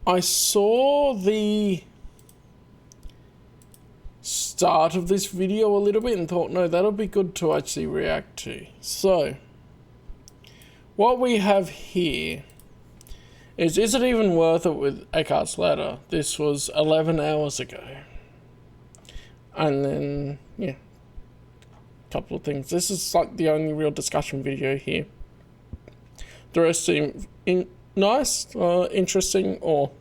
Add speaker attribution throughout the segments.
Speaker 1: I saw the start of this video a little bit and thought, no, that'll be good to actually react to. So, what we have here is it even worth it with EckhartsLadder? This was 11 hours ago. And then, yeah, a couple of things. This is like the only real discussion video here. The rest seem nice, interesting, or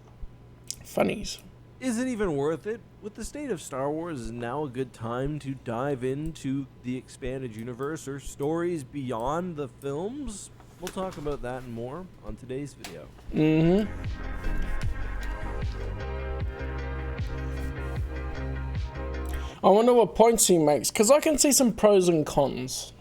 Speaker 1: funnies.
Speaker 2: Is it even worth it? With the state of Star Wars, is now a good time to dive into the expanded universe or stories beyond the films? We'll talk about that and more on today's video.
Speaker 1: I wonder what points he makes, because I can see some pros and cons.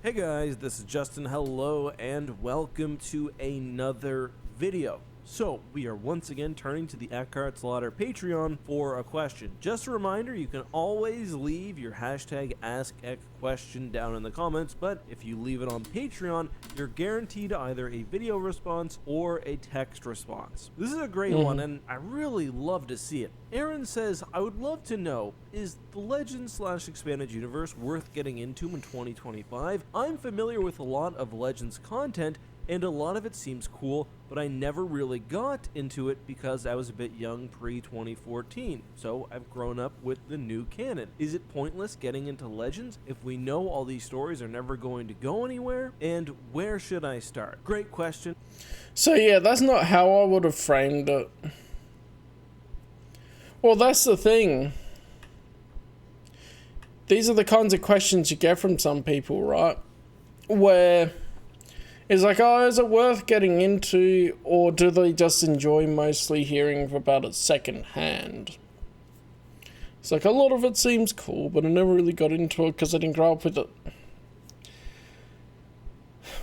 Speaker 2: Hey guys, this is Justin. Hello and welcome to another video. So, we are once again turning to the EckhartsLadder Patreon for a question. Just a reminder, you can always leave your hashtag AskEck question down in the comments, but if you leave it on Patreon, you're guaranteed either a video response or a text response. This is a great one, and I really love to see it. Aaron says, I would love to know, is the Legends/Expanded Universe worth getting into in 2025? I'm familiar with a lot of Legends content, and a lot of it seems cool, but I never really got into it because I was a bit young pre-2014, so I've grown up with the new canon. Is it pointless getting into Legends if we know all these stories are never going to go anywhere? And where should I start? Great question.
Speaker 1: So yeah, that's not how I would have framed it. Well, that's the thing. These are the kinds of questions you get from some people, right? Where it's like, oh, is it worth getting into, or do they just enjoy mostly hearing about it secondhand? It's like, a lot of it seems cool, but I never really got into it because I didn't grow up with it.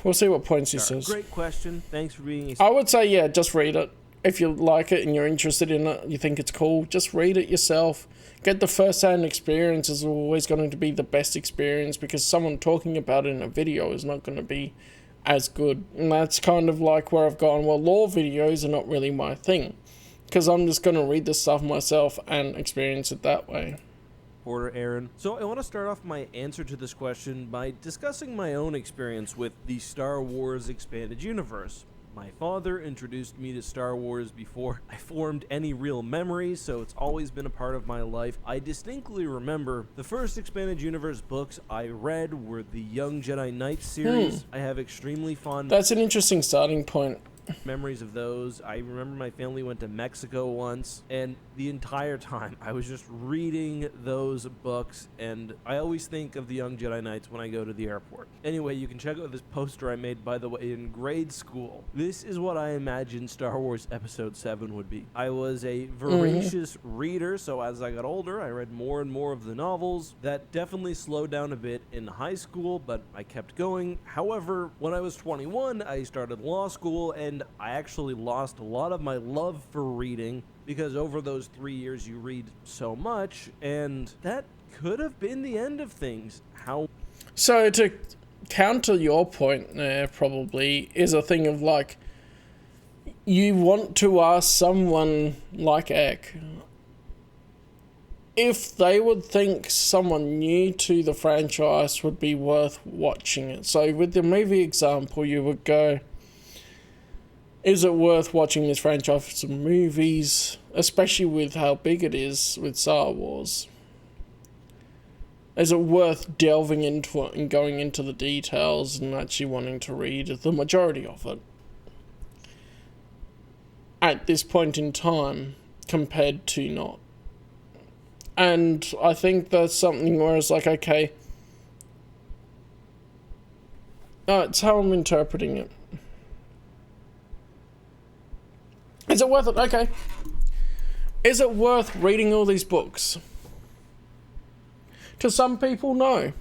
Speaker 1: We'll see what points he says.
Speaker 2: Great question. Thanks for being
Speaker 1: I would say, yeah, just read it. If you like it and you're interested in it, you think it's cool, just read it yourself. Get the first-hand experience is always going to be the best experience, because someone talking about it in a video is not going to be as good. And that's kind of like where I've gone, well, lore videos are not really my thing, because I'm just going to read the stuff myself and experience it that way.
Speaker 2: Porter Aaron. So I want to start off my answer to this question by discussing my own experience with the Star Wars Expanded Universe. My father introduced me to Star Wars before I formed any real memories, so it's always been a part of my life. I distinctly remember the first Expanded Universe books I read were the Young Jedi Knights series. I have extremely fond
Speaker 1: That's an interesting starting point.
Speaker 2: memories of those. I remember my family went to Mexico once, and the entire time I was just reading those books, and I always think of the Young Jedi Knights when I go to the airport. Anyway, you can check out this poster I made, by the way, in grade school. This is what I imagined Star Wars Episode 7 would be. I was a voracious reader, so as I got older, I read more and more of the novels. That definitely slowed down a bit in high school, but I kept going. However, when I was 21, I started law school, and I actually lost a lot of my love for reading, because over those 3 years you read so much, and that could have been the end of things.
Speaker 1: So to counter your point there, probably, is a thing of like, you want to ask someone like Eck if they would think someone new to the franchise would be worth watching it. So with the movie example, you would go, is it worth watching this franchise of movies, especially with how big it is with Star Wars? Is it worth delving into it and going into the details and actually wanting to read the majority of it at this point in time compared to not? And I think that's something where it's like, okay, it's how I'm interpreting it. Is it worth it? Okay. Is it worth reading all these books? To some people, no.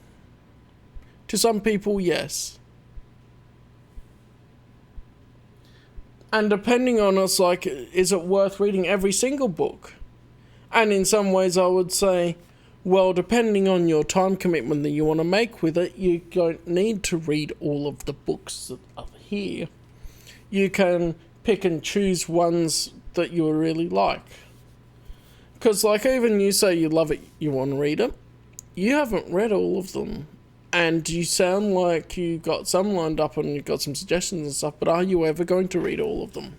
Speaker 1: To some people, yes. And depending on us, like, is it worth reading every single book? And in some ways, I would say, well, depending on your time commitment that you want to make with it, you don't need to read all of the books that are here. you can pick and choose ones that you really like. Because, like, even you say you love it, you want to read it, you haven't read all of them. And you sound like you got some lined up and you've got some suggestions and stuff, but are you ever going to read all of them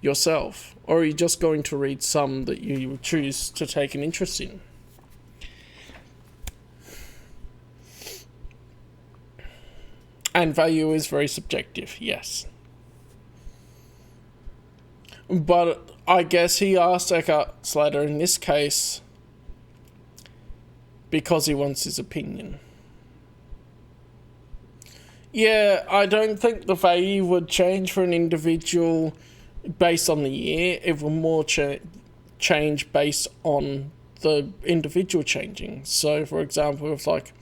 Speaker 1: yourself? Or are you just going to read some that you choose to take an interest in? And value is very subjective, yes. But I guess he asked EckhartsLadder in this case because he wants his opinion. Yeah, I don't think the value would change for an individual based on the year. It will more change based on the individual changing. So, for example, it's like,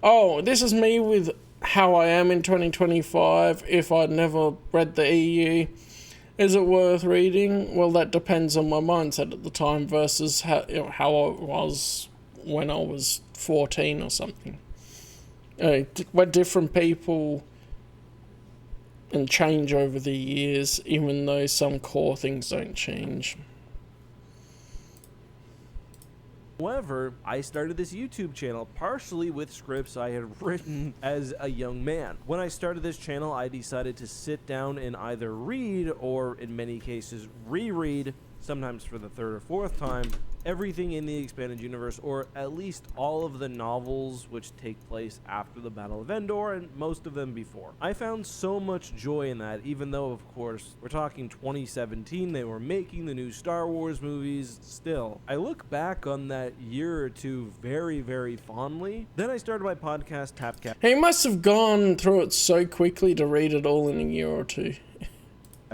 Speaker 1: oh, this is me with how I am in 2025. If I'd never read the EU, is it worth reading? Well, that depends on my mindset at the time versus how I was when I was 14 or something. We're different people and change over the years, even though some core things don't change.
Speaker 2: However, I started this YouTube channel partially with scripts I had written as a young man. When I started this channel, I decided to sit down and either read, or in many cases reread, sometimes for the third or fourth time, everything in the expanded universe, or at least all of the novels which take place after the Battle of Endor, and most of them before. I found so much joy in that, even though, of course, we're talking 2017, they were making the new Star Wars movies. Still, I look back on that year or two very, very fondly. Then I started my podcast, Tapcat.
Speaker 1: He must have gone through it so quickly to read it all in a year or two.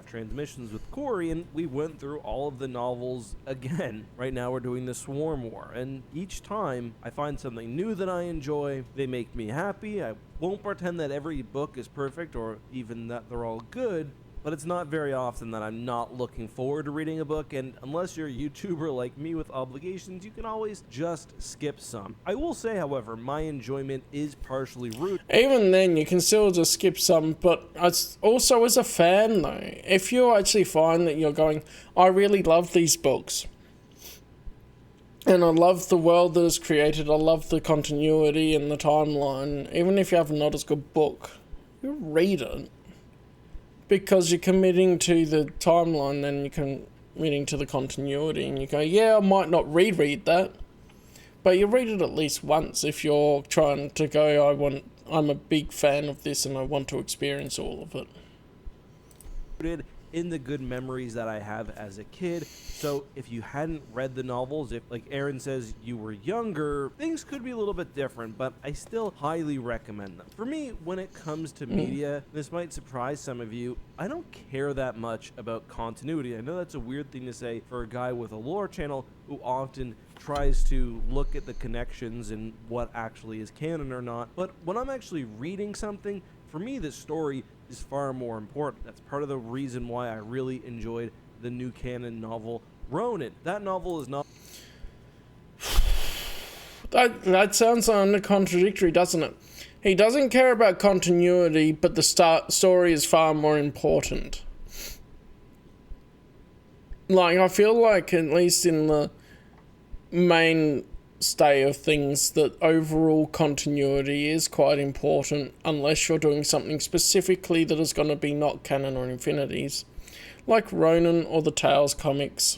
Speaker 2: Transmissions with Corey, and we went through all of the novels again. Right now we're doing the Swarm War, and each time I find something new that I enjoy. They make me happy. I won't pretend that every book is perfect or even that they're all good, but it's not very often that I'm not looking forward to reading a book, and unless you're a YouTuber like me with obligations, you can always just skip some. I will say, however, my enjoyment is partially rooted.
Speaker 1: Even then, you can still just skip some, but also as a fan though, if you actually find that you're going, I really love these books, and I love the world that is created, I love the continuity and the timeline, even if you have not as good book, you read it. Because you're committing to the timeline, then you're committing to the continuity, and you go, yeah, I might not reread that, but you read it at least once if you're trying to go, I'm a big fan of this and I want to experience all of it.
Speaker 2: In the good memories that I have as a kid. So if you hadn't read the novels, if, like Aaron says, you were younger, things could be a little bit different, but I still highly recommend them. For me, when it comes to media, this might surprise some of you, I don't care that much about continuity. I know that's a weird thing to say for a guy with a lore channel who often tries to look at the connections and what actually is canon or not, but when I'm actually reading something, for me, the story is far more important. That's part of the reason why I really enjoyed the new canon novel, Ronin. That novel is not...
Speaker 1: That sounds contradictory, doesn't it? He doesn't care about continuity, but the story is far more important. Like, I feel like, at least in the mainstay of things, that overall continuity is quite important, unless you're doing something specifically that is going to be not canon or infinities, like Ronin or the Tales comics.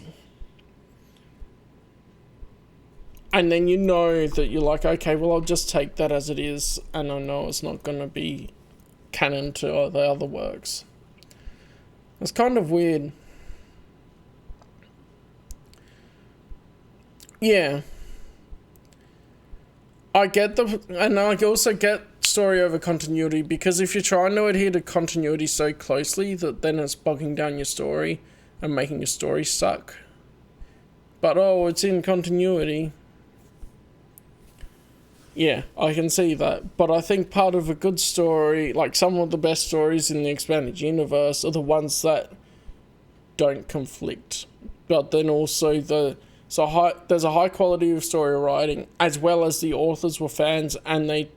Speaker 1: And then you know that you're like, okay, well, I'll just take that as it is, and I know it's not going to be canon to the other works. It's kind of weird. Yeah. I get and I also get story over continuity, because if you're trying to adhere to continuity so closely that then it's bogging down your story and making your story suck. But, oh, it's in continuity. Yeah, I can see that. But I think part of a good story, like some of the best stories in the expanded universe, are the ones that don't conflict. But then also there's a high quality of story writing, as well as the authors were fans and they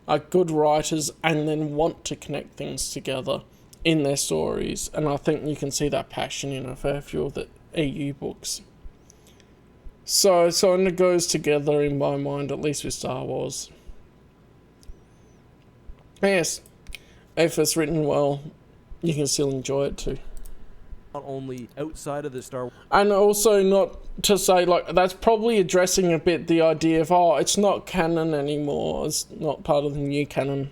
Speaker 1: are good writers and then want to connect things together. in their stories, and I think you can see that passion in a fair few of the EU books. So it kind of goes together in my mind, at least with Star Wars. Yes, if it's written well, you can still enjoy it too.
Speaker 2: Not only outside of the Star Wars.
Speaker 1: And also, not to say, like, that's probably addressing a bit the idea of, oh, it's not canon anymore, it's not part of the new canon.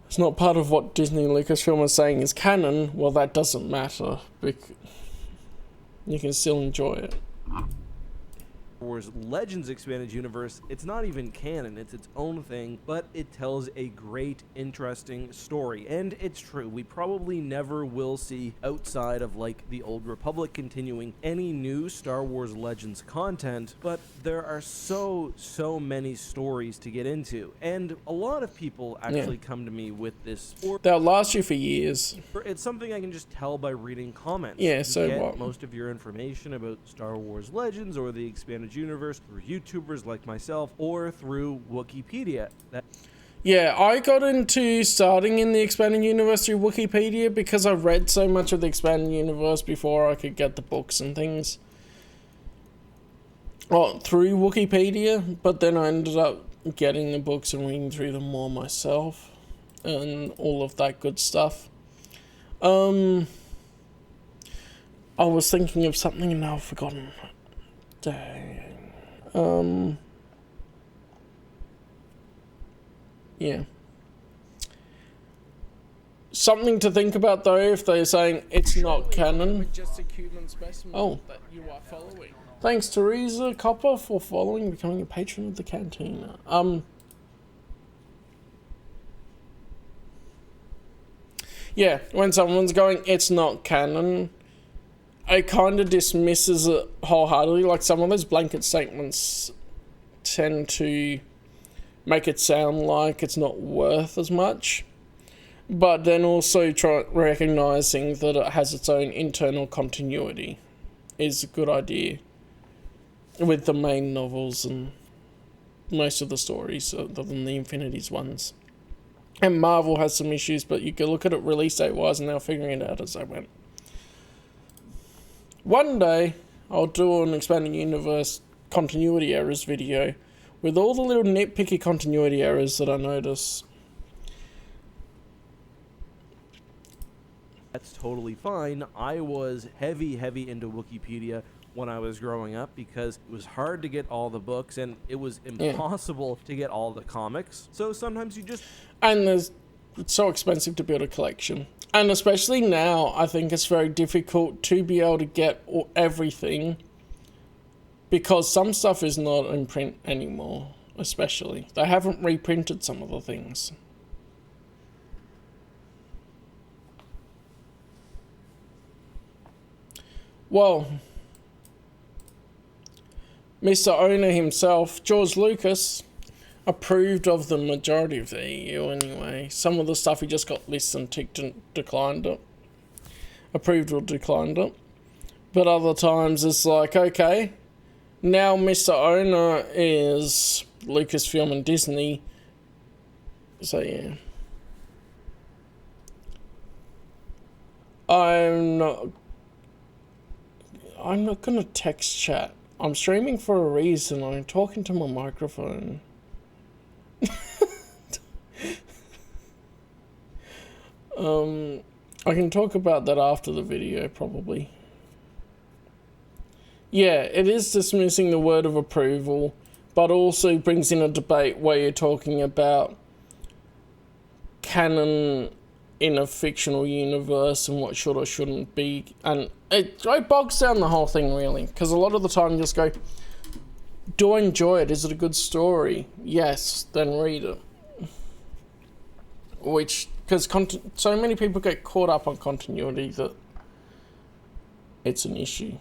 Speaker 1: It's not part of what Disney and Lucasfilm are saying is canon. Well, that doesn't matter, because you can still enjoy it.
Speaker 2: Star Wars Legends Expanded Universe, it's not even canon, it's its own thing, but it tells a great, interesting story. And it's true, we probably never will see, outside of like the Old Republic continuing, any new Star Wars Legends content, but there are so many stories to get into. And a lot of people actually come to me with this.
Speaker 1: They'll last you for years.
Speaker 2: It's something I can just tell by reading comments.
Speaker 1: Yeah,
Speaker 2: you
Speaker 1: so
Speaker 2: get
Speaker 1: what?
Speaker 2: most of your information about Star Wars Legends or the Expanded Universe through YouTubers like myself or through Wikipedia.
Speaker 1: Yeah, I got into starting in the Expanded Universe through Wikipedia because I read so much of the Expanded Universe before I could get the books and things. Well, through Wikipedia, but then I ended up getting the books and reading through them more myself and all of that good stuff. I was thinking of something and now I've forgotten. Dang. Yeah. Something to think about though if they're saying it's not canon. Just a human specimen that you are following. Thanks Teresa Copper for following and becoming a patron of the Cantina. Yeah, when someone's going, it's not canon, it kind of dismisses it wholeheartedly. Like, some of those blanket statements tend to make it sound like it's not worth as much. But then also recognizing that it has its own internal continuity is a good idea with the main novels and most of the stories, other than the Infinities ones. And Marvel has some issues, but you can look at it release date wise and they're figuring it out as they went. One day, I'll do an Expanding Universe continuity errors video with all the little nitpicky continuity errors that I notice.
Speaker 2: That's totally fine. I was heavy into Wikipedia when I was growing up because it was hard to get all the books and it was impossible to get all the comics. So sometimes you just...
Speaker 1: And it's so expensive to build a collection. And especially now, I think it's very difficult to be able to get everything because some stuff is not in print anymore, especially. They haven't reprinted some of the things. Well, Mr. Owner himself, George Lucas, approved of the majority of the EU anyway. Some of the stuff he just got listed and ticked and declined it. Approved or declined it. But other times it's like, okay, now Mr. Owner is Lucasfilm and Disney. So yeah. I'm not gonna text chat. I'm streaming for a reason. I'm talking to my microphone. I can talk about that after the video, probably. Yeah, it is dismissing the word of approval, but also brings in a debate where you're talking about canon in a fictional universe and what should or shouldn't be, and it bogs down the whole thing really, because a lot of the time you just go, do I enjoy it? Is it a good story? Yes, then read it. Which, because so many people get caught up on continuity that it's an issue.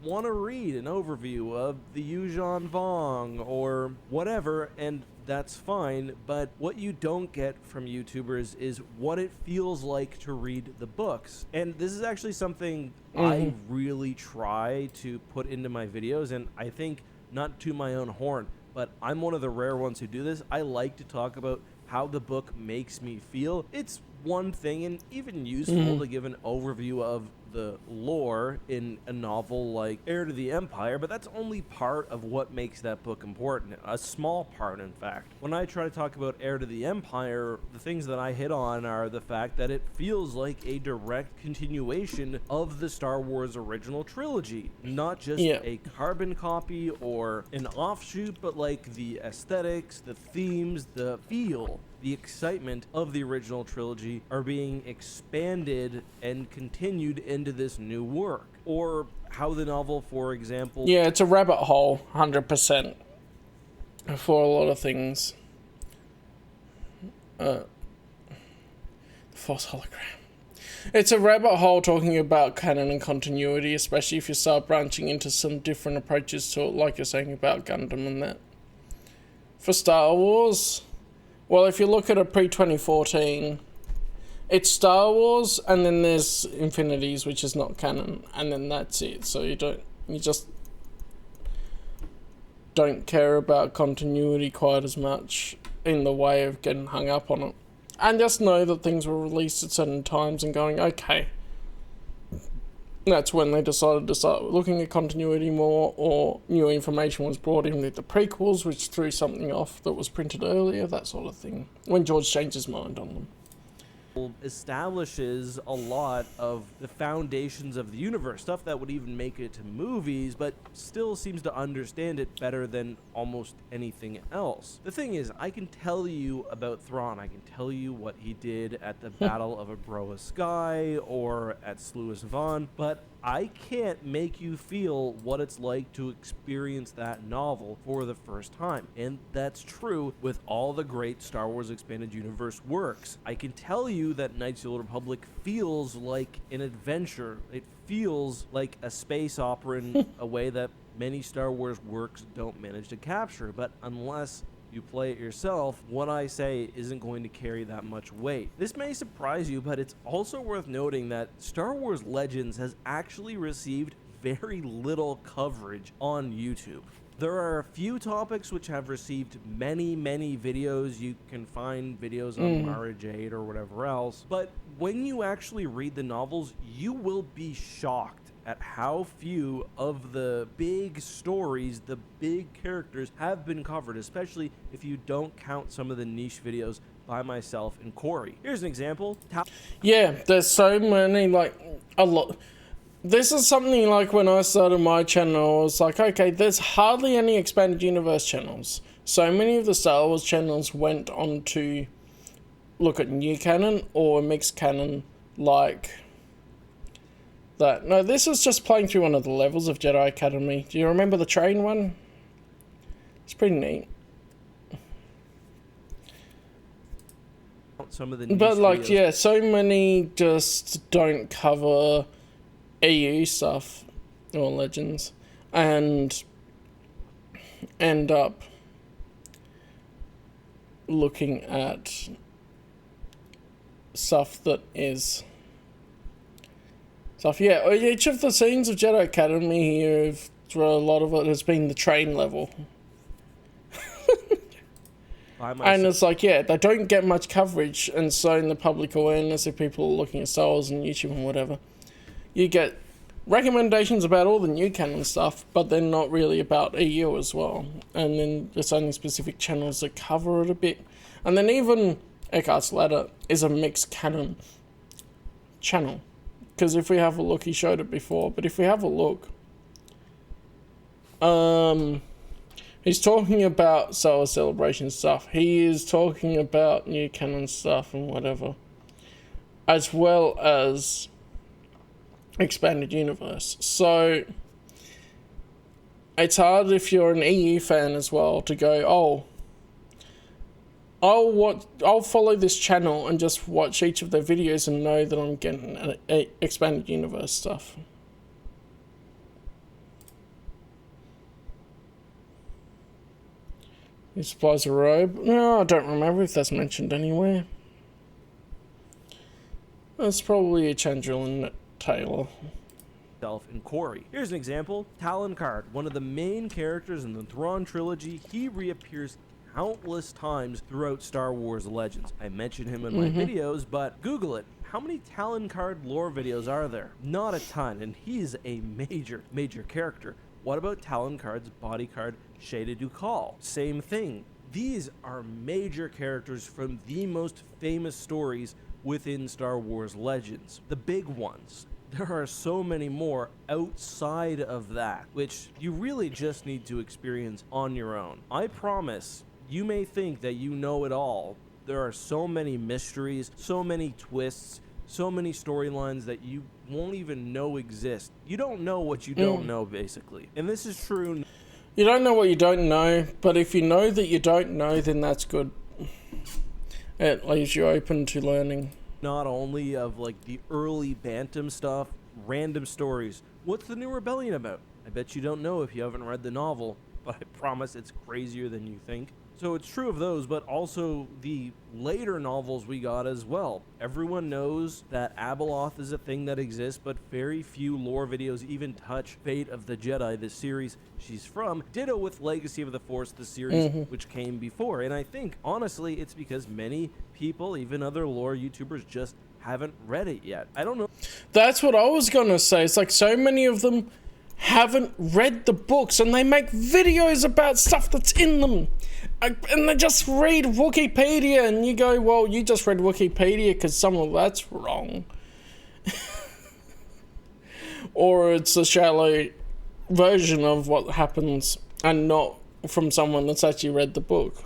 Speaker 2: Want to read an overview of the Yuuzhan Vong or whatever, and that's fine, but what you don't get from YouTubers is what it feels like to read the books. And this is actually something I really try to put into my videos, and I think, not to my own horn, but I'm one of the rare ones who do this. I like to talk about how the book makes me feel. It's one thing and even useful to give an overview of the lore in a novel like Heir to the Empire, but that's only part of what makes that book important. A small part, in fact. When I try to talk about Heir to the Empire, the things that I hit on are the fact that it feels like a direct continuation of the Star Wars original trilogy. Not just a carbon copy or an offshoot, but like the aesthetics, the themes, the feel, the excitement of the original trilogy are being expanded and continued into this new work. Or how the novel, for example...
Speaker 1: Yeah, it's a rabbit hole, 100%, for a lot of things. Force hologram. It's a rabbit hole talking about canon and continuity, especially if you start branching into some different approaches to it, like you're saying about Gundam and that. For Star Wars... Well, if you look at a pre-2014, it's Star Wars, and then there's Infinities, which is not canon, and then that's it. So you just don't care about continuity quite as much in the way of getting hung up on it. And just know that things were released at certain times and going, okay. That's when they decided to start looking at continuity more, or new information was brought in with the prequels, which threw something off that was printed earlier, that sort of thing, when George changed his mind on them.
Speaker 2: Establishes a lot of the foundations of the universe, stuff that would even make it to movies, but still seems to understand it better than almost anything else. The thing is, I can tell you about Thrawn, I can tell you what he did at the Battle of Abroa Sky or at Sluis Van, but I can't make you feel what it's like to experience that novel for the first time. And that's true with all the great Star Wars Expanded Universe works. I can tell you that Knights of the Old Republic feels like an adventure. It feels like a space opera in a way that many Star Wars works don't manage to capture. But unless you play it yourself, what I say isn't going to carry that much weight. This may surprise you, but it's also worth noting that Star Wars Legends has actually received very little coverage on YouTube. There are a few topics which have received many videos. You can find videos on Mara Jade or whatever else. But when you actually read the novels, you will be shocked at how few of the big stories, the big characters have been covered, especially if you don't count some of the niche videos by myself and Corey. Here's an example.
Speaker 1: Yeah, there's so many, like, a lot. This is something like when I started my channel, I was like, okay, there's hardly any Expanded Universe channels. So many of the Star Wars channels went on to look at new canon or mixed canon, like that. No, this was just playing through one of the levels of Jedi Academy. Do you remember the train one? It's pretty neat.
Speaker 2: Some of the
Speaker 1: but like,
Speaker 2: videos.
Speaker 1: yeah, so many just don't cover EU stuff or Legends and end up looking at stuff that is stuff. Yeah, each of the scenes of Jedi Academy here, a lot of it has been the train level. And it's like, yeah, they don't get much coverage, and so in the public awareness, if people are looking at Star Wars on YouTube and whatever, you get recommendations about all the new canon stuff, but they're not really about EU as well. And then there's only specific channels that cover it a bit. And then even EckhartsLadder is a mixed canon channel. Because if we have a look, he showed it before, but if we have a look, he's talking about Star Wars Celebration stuff. He is talking about new canon stuff and whatever, as well as Expanded Universe. So it's hard if you're an EU fan as well to go, I'll follow this channel and just watch each of their videos and know that I'm getting Expanded Universe stuff. He supplies a robe. No, I don't remember if that's mentioned anywhere. That's probably a Chandrillin Taylor.
Speaker 2: and Corey. Here's an example. Talon Card, one of the main characters in the Thrawn trilogy, he reappears countless times throughout Star Wars Legends. I mention him in my videos, but Google it. How many Talon Card lore videos are there? Not a ton, and he's a major character. What about Talon Card's body card, Shada Dukal? Same thing. These are major characters from the most famous stories within Star Wars Legends. The big ones. There are so many more outside of that, which you really just need to experience on your own. I promise, you may think that you know it all. There are so many mysteries, so many twists, so many storylines that you won't even know exist. You don't know what you don't know, basically. And this is true.
Speaker 1: You don't know what you don't know, but if you know that you don't know, then that's good. It leaves you open to learning.
Speaker 2: Not only of like the early Bantam stuff, random stories. What's the New Rebellion about? I bet you don't know if you haven't read the novel, but I promise it's crazier than you think. So it's true of those, but also the later novels we got as well. Everyone knows that Abeloth is a thing that exists, but very few lore videos even touch Fate of the Jedi, the series she's from. Ditto with Legacy of the Force, the series which came before. And I think, honestly, it's because many people, even other lore YouTubers, just haven't read it yet. I don't know.
Speaker 1: That's what I was gonna say. It's like so many of them haven't read the books and they make videos about stuff that's in them. And they just read Wikipedia and you go, well, you just read Wikipedia because some of that's wrong. Or it's a shallow version of what happens and not from someone that's actually read the book.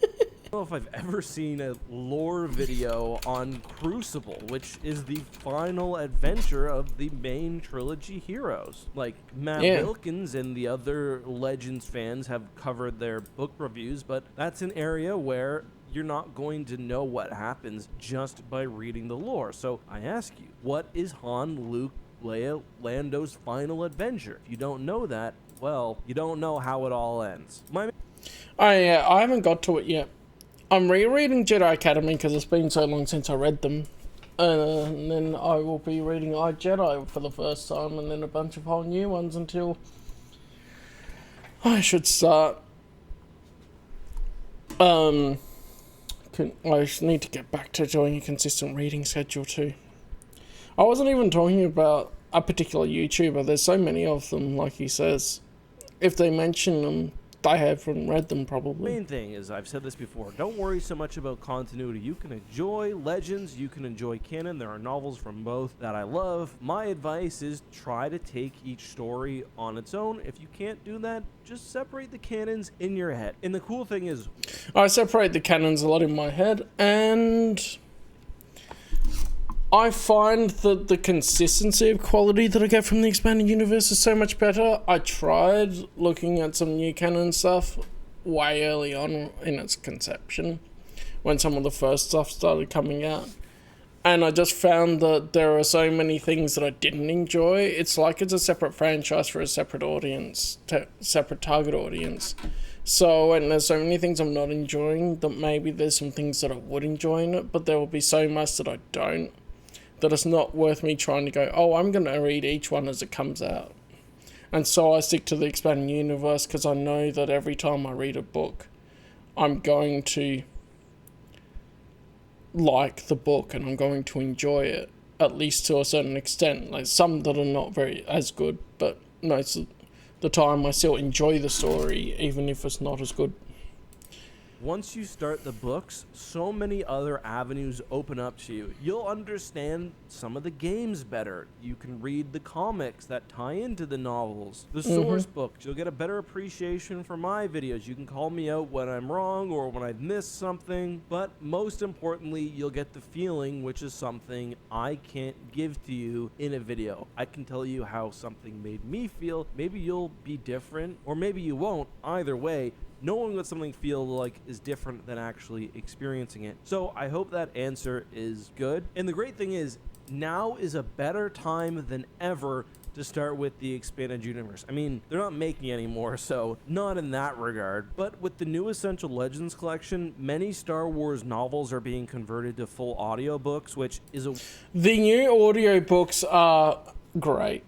Speaker 2: I don't know if I've ever seen a lore video on Crucible, which is the final adventure of the main trilogy heroes. Like, Matt Wilkins and the other Legends fans have covered their book reviews, but that's an area where you're not going to know what happens just by reading the lore. So I ask you, what is Han, Luke, Leia, Lando's final adventure? If you don't know that, well, you don't know how it all ends.
Speaker 1: I haven't got to it yet. I'm rereading Jedi Academy because it's been so long since I read them. And then I will be reading Jedi for the first time and then a bunch of whole new ones until I should start. I need to get back to doing a consistent reading schedule too. I wasn't even talking about a particular YouTuber. There's so many of them, like he says. If they mention them, I haven't read them probably.
Speaker 2: Main thing is, I've said this before, don't worry so much about continuity. You can enjoy Legends, you can enjoy canon. There are novels from both that I love. My advice is try to take each story on its own. If you can't do that, just separate the canons in your head. And the cool thing is,
Speaker 1: I separate the canons a lot in my head, and I find that the consistency of quality that I get from the expanded universe is so much better. I tried looking at some new canon stuff way early on in its conception, when some of the first stuff started coming out. And I just found that there are so many things that I didn't enjoy. It's like it's a separate franchise for a separate audience, separate target audience. So, and there's so many things I'm not enjoying that maybe there's some things that I would enjoy in it, but there will be so much that I don't, that it's not worth me trying to go, oh, I'm going to read each one as it comes out. And so I stick to the expanding universe because I know that every time I read a book, I'm going to like the book and I'm going to enjoy it, at least to a certain extent. Like some that are not very as good, but most of the time I still enjoy the story, even if it's not as good.
Speaker 2: once you start the books, so many other avenues open up to you. You'll understand some of the games better. You can read the comics that tie into the novels, the source books. You'll get a better appreciation for my videos. You can call me out when I'm wrong or when I've missed something. But most importantly, you'll get the feeling, which is something I can't give to you in a video. I can tell you how something made me feel. Maybe you'll be different, or maybe you won't. Either way, knowing what something feels like is different than actually experiencing it. So I hope that answer is good. And the great thing is, now is a better time than ever to start with the expanded universe. I mean, they're not making anymore, so not in that regard. But with the new Essential Legends collection, many Star Wars novels are being converted to full audiobooks, which is a...
Speaker 1: The new audiobooks are great.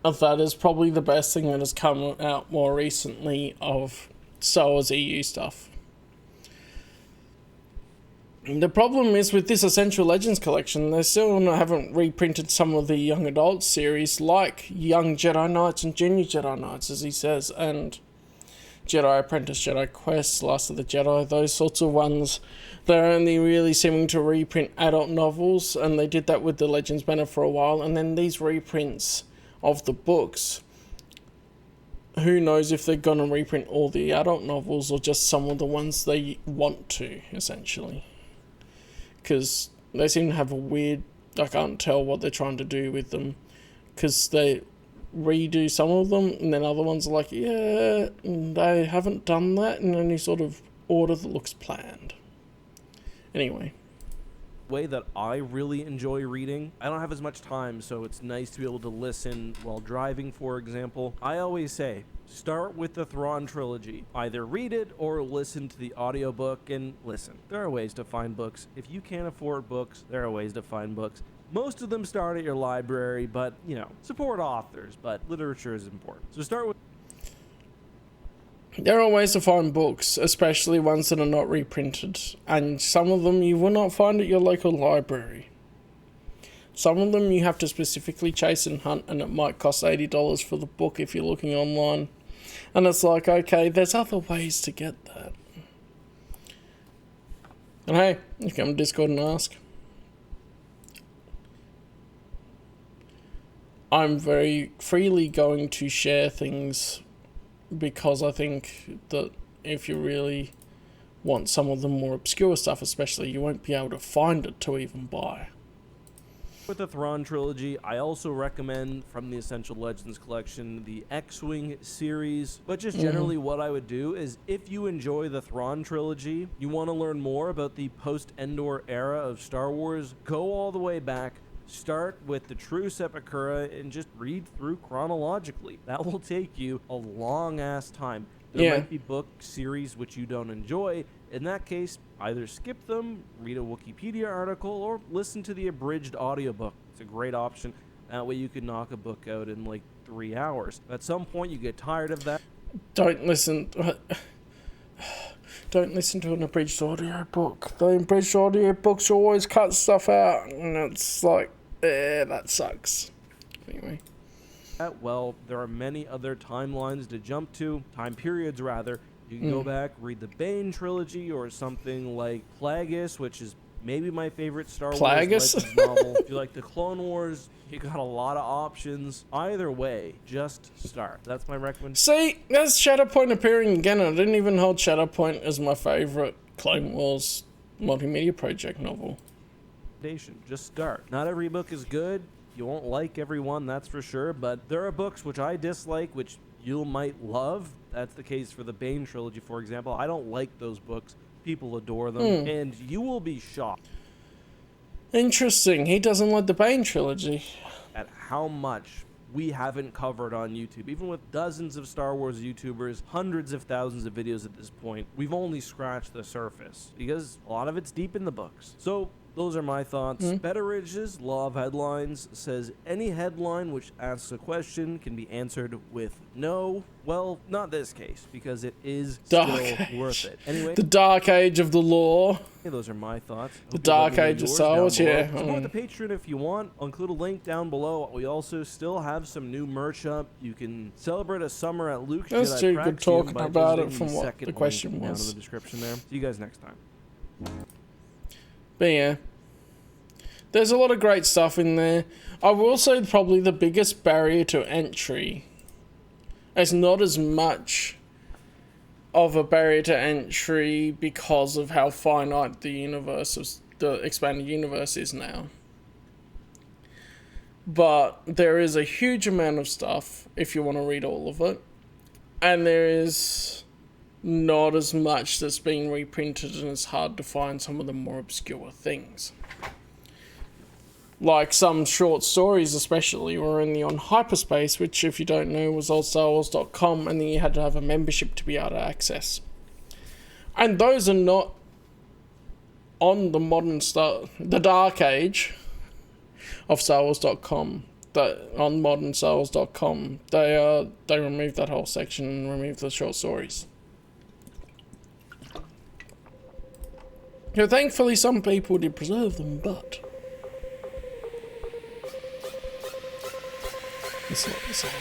Speaker 1: That is probably the best thing that has come out more recently of Star Wars EU stuff. The problem is with this Essential Legends collection, they still haven't reprinted some of the young adult series like Young Jedi Knights and Junior Jedi Knights, as he says, and Jedi Apprentice, Jedi Quest, Last of the Jedi, those sorts of ones. They're only really seeming to reprint adult novels, and they did that with the Legends banner for a while, and then these reprints of the books, who knows if they're going to reprint all the adult novels or just some of the ones they want to, essentially. Because they seem to have a weird... I can't tell what they're trying to do with them. Because they redo some of them, and then other ones are like, yeah, they haven't done that in any sort of order that looks planned. Anyway.
Speaker 2: Way that I really enjoy reading. I don't have as much time, so it's nice to be able to listen while driving, for example. I always say, start with the Thrawn trilogy. Either read it or listen to the audiobook, and listen. There are ways to find books. If you can't afford books, there are ways to find books. Most of them start at your library, but, support authors, but literature is important. So start with...
Speaker 1: There are ways to find books, especially ones that are not reprinted, and some of them you will not find at your local library. Some of them you have to specifically chase and hunt, and it might cost $80 for the book if you're looking online. And it's like, okay, there's other ways to get that. And hey, you can come to Discord and ask. I'm very freely going to share things because I think that if you really want some of the more obscure stuff especially, you won't be able to find it to even buy.
Speaker 2: With the Thrawn trilogy, I also recommend from the Essential Legends collection the X-Wing series. But just generally what I would do is if you enjoy the Thrawn trilogy, you want to learn more about the post-Endor era of Star Wars, go all the way back. Start with the true Sepultura and just read through chronologically. That will take you a long-ass time. There might be book series which you don't enjoy. In that case, either skip them, read a Wikipedia article, or listen to the abridged audiobook. It's a great option. That way you can knock a book out in like 3 hours. At some point, you get tired of that.
Speaker 1: Don't listen to an abridged audiobook. The abridged audiobooks always cut stuff out, and it's like, that sucks. Anyway.
Speaker 2: Well, there are many other timelines to jump to, time periods rather. You can go back, read the Bane trilogy, or something like Plagueis, which is maybe my favorite Star Wars Legends novel. If you like the Clone Wars, you got a lot of options. Either way, just start. That's my recommendation.
Speaker 1: See, there's Shatterpoint appearing again. I didn't even hold Shatterpoint as my favorite Clone Wars multimedia project novel.
Speaker 2: Just start. Not every book is good. You won't like every one, that's for sure, but there are books which I dislike, which you might love. That's the case for the Bane trilogy, for example. I don't like those books. People adore them, and you will be shocked.
Speaker 1: Interesting. He doesn't like the Bane trilogy.
Speaker 2: At how much we haven't covered on YouTube. Even with dozens of Star Wars YouTubers, hundreds of thousands of videos at this point, we've only scratched the surface, because a lot of it's deep in the books. So those are my thoughts. Betteridge's Law of Headlines says any headline which asks a question can be answered with no. Well, not this case, because it is still worth it. Anyway,
Speaker 1: the Dark Age of the Law.
Speaker 2: Okay, those are my thoughts.
Speaker 1: The Dark Age of Star Wars, yeah.
Speaker 2: Support the Patreon if you want. I'll include a link down below. We also still have some new merch up. You can celebrate a summer at Luke's
Speaker 1: That's
Speaker 2: Jedi
Speaker 1: too
Speaker 2: Praxium
Speaker 1: good talking about it
Speaker 2: visiting
Speaker 1: from
Speaker 2: the
Speaker 1: what
Speaker 2: second
Speaker 1: the question
Speaker 2: link down
Speaker 1: was.
Speaker 2: in the description there. See you guys next time.
Speaker 1: But yeah, there's a lot of great stuff in there. I will say probably the biggest barrier to entry is not as much of a barrier to entry because of how finite the universe of the expanded universe is now. But there is a huge amount of stuff if you want to read all of it. And there is not as much that's being reprinted, and it's hard to find some of the more obscure things. Like some short stories especially were only on hyperspace, which if you don't know was oldstarwars.com, and then you had to have a membership to be able to access. And those are not on the the dark age of StarWars.com. On modern StarWars.com, they removed that whole section and removed the short stories. So thankfully some people did preserve them, but let's not be saying.